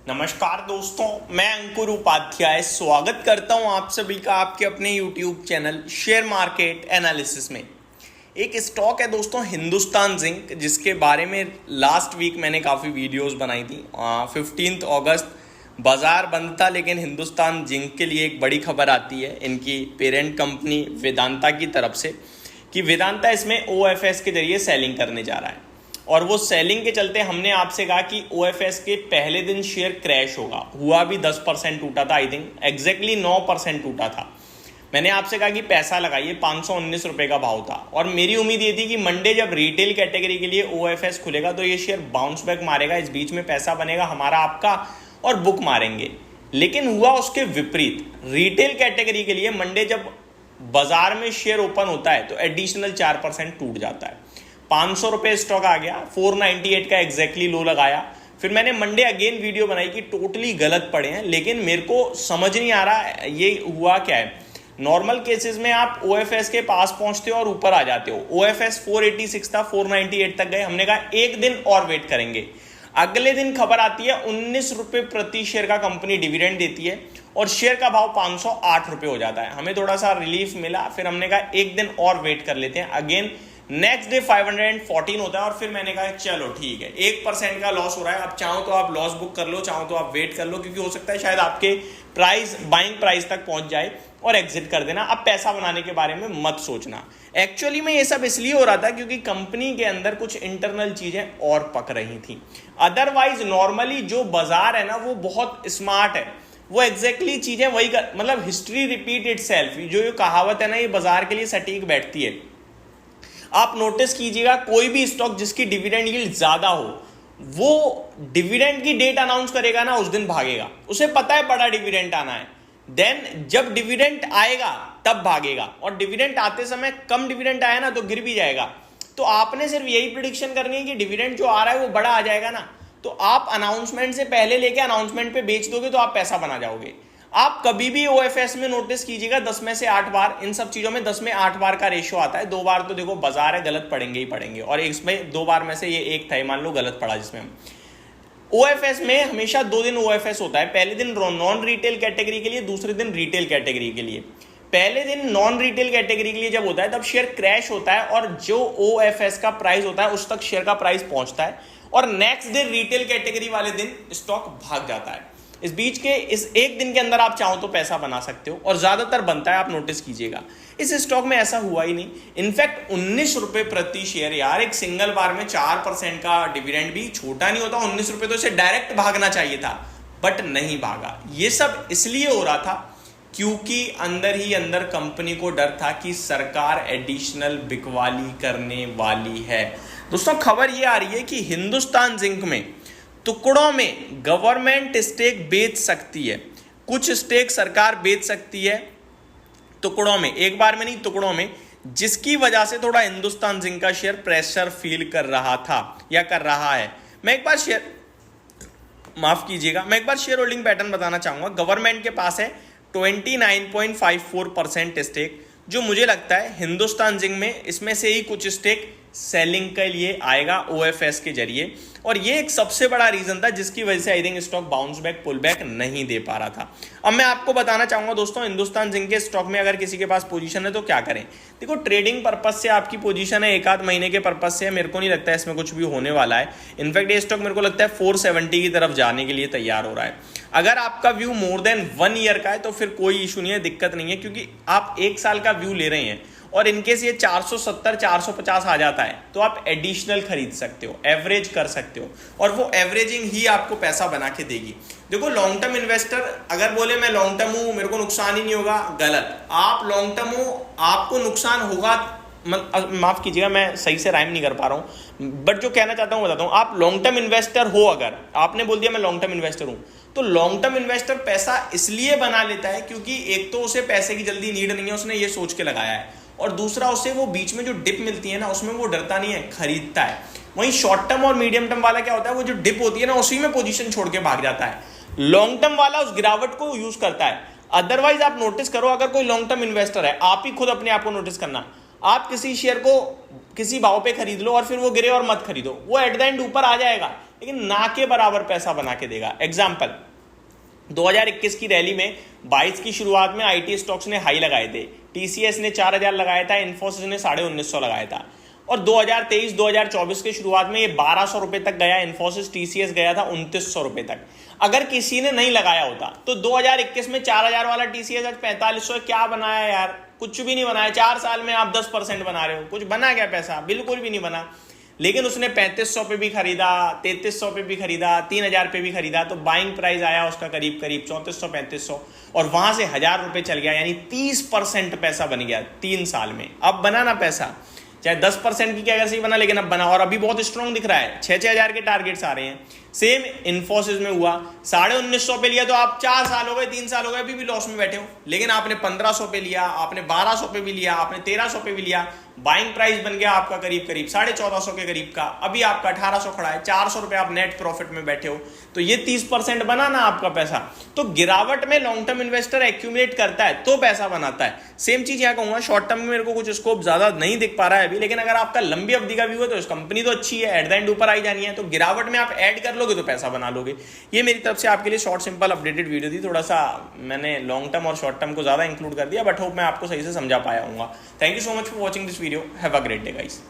नमस्कार दोस्तों, मैं अंकुर उपाध्याय स्वागत करता हूं आप सभी का आपके अपने YouTube channel share market analysis में। एक स्टॉक है दोस्तों हिंदुस्तान जिंक, जिसके बारे में लास्ट वीक मैंने काफ़ी वीडियोस बनाई थी। 15 अगस्त बाजार बंद था, लेकिन हिंदुस्तान जिंक के लिए एक बड़ी खबर आती है इनकी पेरेंट कंपनी वेदांता की तरफ से कि वेदांता इसमें OFS के जरिए सेलिंग करने जा रहा है। और वो सेलिंग के चलते हमने आपसे कहा कि OFS के पहले दिन शेयर क्रैश होगा। हुआ भी 10% टूटा था, आई थिंक एग्जैक्टली 9% टूटा था। मैंने आपसे कहा कि पैसा लगाइए, 519 रुपये का भाव था। और मेरी उम्मीद ये थी कि मंडे जब रिटेल कैटेगरी के लिए OFS खुलेगा तो ये शेयर बाउंस बैक मारेगा, इस बीच में पैसा बनेगा हमारा आपका और बुक मारेंगे। लेकिन हुआ उसके विपरीत। रिटेल कैटेगरी के लिए मंडे जब बाजार में शेयर ओपन होता है तो एडिशनल 4% टूट जाता है। 500 रुपये स्टॉक आ गया, 498 का एग्जैक्टली लो लगाया। फिर मैंने मंडे अगेन वीडियो बनाई कि टोटली गलत पड़े हैं, लेकिन मेरे को समझ नहीं आ रहा ये हुआ क्या है। नॉर्मल केसेस में आप OFS के पास पहुंचते हो और ऊपर आ जाते हो। OFS 486 था, 498 तक गए। हमने कहा एक दिन और वेट करेंगे। अगले दिन खबर आती है 19 रुपये प्रति शेयर का कंपनी डिविडेंड देती है और शेयर का भाव 508 रुपये हो जाता है। हमें थोड़ा सा रिलीफ मिला। फिर हमने कहा एक दिन और वेट कर लेते हैं। अगेन नेक्स्ट डे 514 होता है और फिर मैंने कहा चलो ठीक है, 1% का लॉस हो रहा है। अब चाहो तो आप लॉस बुक कर लो, चाहो तो आप वेट कर लो, क्योंकि हो सकता है शायद आपके प्राइस बाइंग प्राइस तक पहुंच जाए और एग्जिट कर देना। अब पैसा बनाने के बारे में मत सोचना। एक्चुअली में ये सब इसलिए हो रहा था क्योंकि कंपनी के अंदर कुछ इंटरनल चीजें और पक रही थी। अदरवाइज नॉर्मली जो बाजार है ना वो बहुत स्मार्ट है, वो एग्जैक्टली चीजें वही मतलब हिस्ट्री रिपीट इटसेल्फ, जो ये कहावत है ना ये बाजार के लिए सटीक बैठती है। आप नोटिस कीजिएगा कोई भी स्टॉक जिसकी डिविडेंड यील्ड ज्यादा हो, वो डिविडेंड की डेट अनाउंस करेगा ना उस दिन भागेगा। उसे पता है बड़ा डिविडेंड आना है। देन जब डिविडेंड आएगा तब भागेगा, और डिविडेंड आते समय कम डिविडेंड आया ना तो गिर भी जाएगा। तो आपने सिर्फ यही प्रिडिक्शन करनी है कि डिविडेंड जो आ रहा है वो बड़ा आ जाएगा ना, तो आप अनाउंसमेंट से पहले लेके अनाउंसमेंट पे बेच दोगे तो आप पैसा बना जाओगे। आप कभी भी OFS में नोटिस कीजिएगा 10 में से 8 बार, इन सब चीजों में 10 में 8 बार का रेशियो आता है। 2 बार तो देखो बाजार है, गलत पड़ेंगे ही पड़ेंगे, और इसमें 2 बार में से ये एक था, मान लो गलत पड़ा जिसमें हम। OFS में हमेशा 2 दिन OFS होता है। पहले दिन नॉन रिटेल कैटेगरी के लिए, दूसरे दिन रिटेल कैटेगरी के लिए। पहले दिन नॉन रिटेल कैटेगरी के लिए जब होता है तब शेयर क्रैश होता है और जो OFS का प्राइस होता है उस तक शेयर का प्राइस पहुंचता है, और नेक्स्ट डे रिटेल कैटेगरी वाले दिन स्टॉक भाग जाता है। इस बीच के इस एक दिन के अंदर आप चाहो तो पैसा बना सकते हो, और ज्यादातर बनता है। आप नोटिस कीजिएगा इस स्टॉक में ऐसा हुआ ही नहीं। इनफैक्ट 19 रुपए प्रति शेयर, यार एक सिंगल बार में 4% का डिविडेंड भी छोटा नहीं होता। 19 रुपए तो इसे डायरेक्ट भागना चाहिए था, बट नहीं भागा। ये सब इसलिए हो रहा था क्योंकि अंदर ही अंदर कंपनी को डर था कि सरकार एडिशनल बिकवाली करने वाली है। दोस्तों खबर ये आ रही है कि हिंदुस्तान जिंक में टुकड़ों में गवर्नमेंट स्टेक बेच सकती है, कुछ स्टेक सरकार बेच सकती है टुकड़ों में, एक बार में नहीं टुकड़ों में, जिसकी वजह से थोड़ा हिंदुस्तान जिंक का शेयर प्रेशर फील कर रहा था या कर रहा है। मैं एक बार शेयर होल्डिंग पैटर्न बताना चाहूंगा। गवर्नमेंट के पास है 29.54% स्टेक, जो मुझे लगता है हिंदुस्तान जिंक में इसमें से ही कुछ स्टेक सेलिंग के लिए आएगा OFS के जरिए, और ये एक सबसे बड़ा रीजन था जिसकी वजह से I think stock bounce back pull back नहीं दे पा रहा था। अब मैं आपको बताना चाहूंगा दोस्तों, हिंदुस्तान जिंक के स्टॉक में अगर किसी के पास पोजीशन है तो क्या करें। देखो ट्रेडिंग पर्पज से आपकी पोजीशन है, एक आध महीने के पर्पज से है, मेरे को नहीं लगता है इसमें कुछ भी होने वाला है। इनफैक्ट ये स्टॉक मेरे को लगता है 470 की तरफ जाने के लिए तैयार हो रहा है। अगर आपका व्यू मोर देन 1 ईयर का है तो फिर कोई इशू नहीं है, दिक्कत नहीं है, क्योंकि आप 1 साल का व्यू ले रहे हैं और इनकेस ये 470 450 आ जाता है तो आप एडिशनल खरीद सकते हो, एवरेज कर सकते हो, और वो एवरेजिंग ही आपको पैसा बना के देगी। देखो लॉन्ग टर्म इन्वेस्टर अगर बोले मैं लॉन्ग टर्म हूं, मेरे को नुकसान ही नहीं होगा, गलत। आप लॉन्ग टर्म हो, आपको नुकसान होगा। माफ कीजिएगा मैं सही से राइम नहीं कर पा रहा हूं, बट जो कहना चाहता हूं बताता हूं। आप लॉन्ग टर्म इन्वेस्टर हो, अगर आपने बोल दिया मैं लॉन्ग टर्म इन्वेस्टर हूं, तो लॉन्ग टर्म इन्वेस्टर पैसा इसलिए बना लेता है क्योंकि एक तो उसे पैसे की जल्दी नीड नहीं है, उसने ये सोच के लगाया है, और दूसरा उसे वो बीच में जो डिप मिलती है ना उसमें वो डरता नहीं है, खरीदता है। वहीं शॉर्ट टर्म और मीडियम टर्म वाला क्या होता है, वो जो डिप होती है ना उसी में पोजीशन छोड़ के भाग जाता है। लॉन्ग टर्म वाला उस गिरावट को यूज करता है। अदरवाइज आप नोटिस करो, अगर कोई लॉन्ग टर्म इन्वेस्टर है, आप ही खुद अपने आप को नोटिस करना, आप किसी शेयर को किसी भाव पे खरीद लो और फिर वो गिरे और मत खरीदो, वो एट द एंड ऊपर आ जाएगा लेकिन ना के बराबर पैसा बना के देगा। एग्जाम्पल 2021 की रैली में 22 की शुरुआत में आईटी स्टॉक्स ने हाई लगाए थे, टीसीएस ने 4000 लगाया था, इन्फोसिस ने 1950 लगाया था और 2023-2024 के शुरुआत में ये 1200 रुपए तक गया, इन्फोसिस टीसीएस गया था 2900 रुपए तक। अगर किसी ने नहीं लगाया होता तो 2021 में 4000 वाला टीसीएस आज 4500 क्या बनाया यार, कुछ भी नहीं बनाया। 4 साल में आप 10% बना रहे हो, कुछ बना क्या पैसा, बिल्कुल भी नहीं बना। लेकिन उसने 3500 पे भी खरीदा, 3300 पे भी खरीदा, 3000 पे भी खरीदा, तो बाइंग प्राइस आया उसका करीब करीब 3400-3500 और वहां से 1000 रुपए चल गया, यानी 30% पैसा बन गया 3 साल में। अब बना ना पैसा, चाहे 10% की क्या कैसे बना, लेकिन अब बना और अभी बहुत स्ट्रॉन्ग दिख रहा है। 6-6000 के टारगेट्स आ रहे हैं। सेम इन्फोसिस में हुआ, 1950 पे लिया तो आप 4 साल हो गए, 3 साल हो गए, अभी भी लॉस में बैठे हो। लेकिन आपने 1500 पे लिया, आपने 1200 पे भी लिया, आपने 1300 पे भी लिया, बाइंग प्राइस बन गया आपका करीब करीब 1450 के करीब का, अभी आपका 1800 खड़ा है, 400 रुपए आप नेट प्रॉफिट में बैठे हो। तो ये 30% बना ना आपका पैसा। तो गिरावट में लॉन्ग टर्म इन्वेस्टर एक्यूमुलेट करता है तो पैसा बनाता है। सेम चीज यहाँ कहूंगा, शॉर्ट टर्म में मेरे को कुछ स्कोप ज्यादा नहीं दिख पा रहा है अभी, लेकिन अगर आपका लंबी अवधि का व्यू है तो इस कंपनी तो अच्छी है, एट द एंड ऊपर आई जानी है, तो गिरावट में आप ऐड कर लोगे तो पैसा बना लोगे। ये मेरी तरफ से आपके लिए शॉर्ट सिंपल अपडेटेड वीडियो थी। थोड़ा सा मैंने लॉन्ग टर्म और शॉर्ट टर्म को ज्यादा इंक्लूड कर दिया, बट होप मैं आपको सही से समझा पाया हूँ। Thank you so much for watching this video. Have a great day guys.